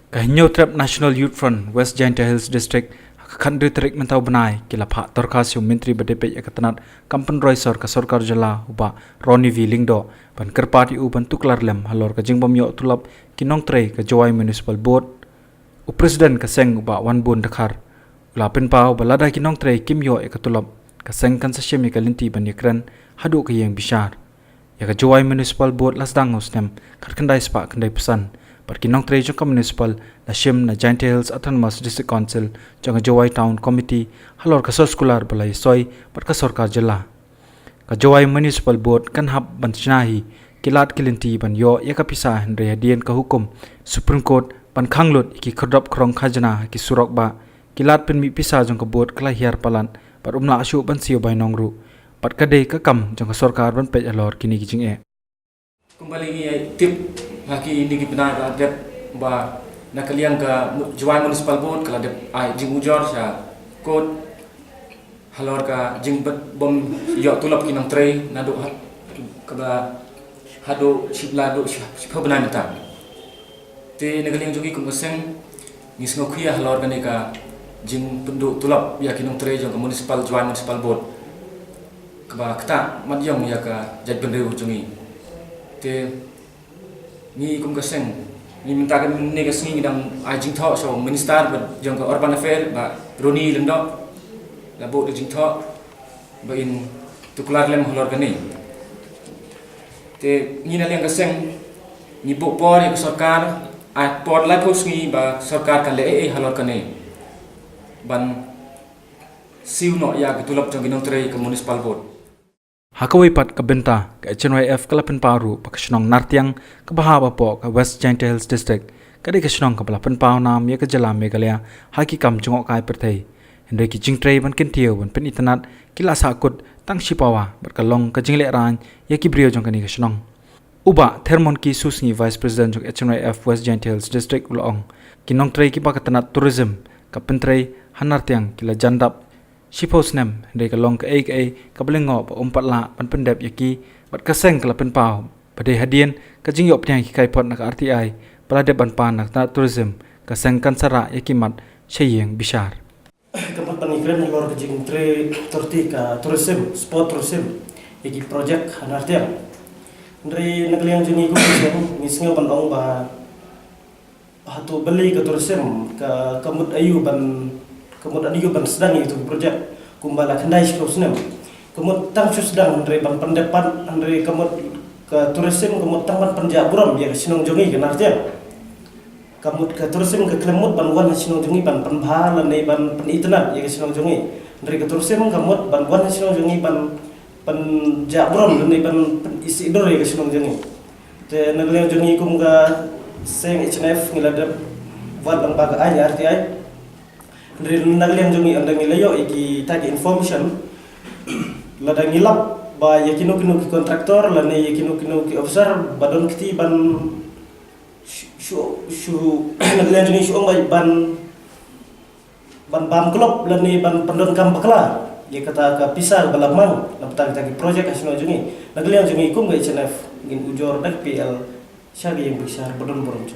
Kahinyo Trap National Youth Front West Jaintia Hills District Khandri Tarik Mentau Benai kila Pak Torkasio Menteri Berdepek Yakatanat Kampen Roysor ka Sorkar Jala uba Roni V Lingdo ban kerpati u ban tuklar lem halor ka jingbom yo tulap kinong tre ka Jawai Municipal Board u Presiden ka seng uba wan bun dakhar ulapin pau balada kinong tre kim yo ka tulap ka seng kan sa shemi ka linti ban yakran hadu ka yang bishar ya ka Jawai Municipal Board lasdang usnem kat kandai spa kandai pesan Perkinong tre jangka municipal na shim na Jaintia Hills Autonomous District Council jangka Jawai Town Committee halor kasor skular balai soy per kasor ka jela. Ka Jawai Municipal Board kan hab ban chinahi kilat kilinti ban yo ya kapisa henry hadian ka hukum Supreme Court ban khanglut iki khodop krong khajana ki surok ba kilat pen mi pisa jangka board kala hiar palan par umla asu ban sio bai nongru pat kadai ka kam jangka sorkar ban pej alor kini kijing e. Kembali ni tip haki ini benar ada bah nak kalian ke Jawai Municipal Board kalau ada jing ujor sa kod halor ka jing bom yo tulap kinang tray nado ka hado sibla do sipa benar mita te nak kalian jogi kumuseng ngis ngokia halor ka ka jing penduk tulap ya kinang tray jong municipal Jawai Municipal Board ka kata madyong ya ka jaj benrew jongi te ni kum kaseng ni minta kan ni kaseng ngidang jing tho so minister jong ka urban affair ba Roni Lingdo la bo jing tho ba in tuklar lem holor kan ni te ni na leng kaseng ni bo por ya sarkar por la thos ni ba sarkar kan le halor kan ni ban siu no ya tulap jong ginong tre ka municipal board Hakawai pat ka benta ka HNYF kalapan paru pa kasinong nartiang kabahaba po ka West Jaintia Hills District kadi kasinong kabalapan pao nam ya ka jala Megalaya haki kam jungok kai pertai henry ki jingtray ban kentiyo ban pen itanat kila sakut tang sipawa berkalong ka jingle ran ya ki brio jong kani kasinong uba thermon ki susngi Vice President jong HNYF West Jaintia Hills District ulong kinong tray ki pa katanat tourism ka pentray hanartiang kila jandap Shipos nem henry kalong ka kabelengo pa la pan pendep yaki bat kaseng kalapen pau pada hadian ka jingyop nyang ki kai pot nak RTI palade ban pan nak tourism kaseng kan sara yaki mat sheyeng bishar kapat pangikren halor ka jing tre torti ka tourism sport tourism yaki project hanartiang henry nakliang jini ko ngisngo bandong ba hatu beli ka tourism ka kamut ayu ban kemudian juga ban sedang itu projek kumbala kendai seterusnya kemudian tang sedang dari ban pendepan dari kemudian ke tourism kemudian ban penjaburam ya sinong jongi kenartian kemudian ke tourism ke klemut ban wan sinong jongi ban penbahalan nei ban penitna ya sinong jongi dari ke tourism kemudian ban wan sinong jongi ban penjaburam nei ban isi dor ya sinong jongi te nagliang jongi kum ga seng HNF ngilada buat bang baga ay RTI dari nagliang jongi andang ilayo iki tagi information lada ngilap ba yakino ki kontraktor la ne yakino ki officer badon kiti ban shu nagliang jongi shu ban bam klub la ne ban pendon kam pakla ye kata ka pisar balamang la tagi project asino jongi nagliang jongi kum ga HNF ngin ujor dak PL syagi yang besar badon borom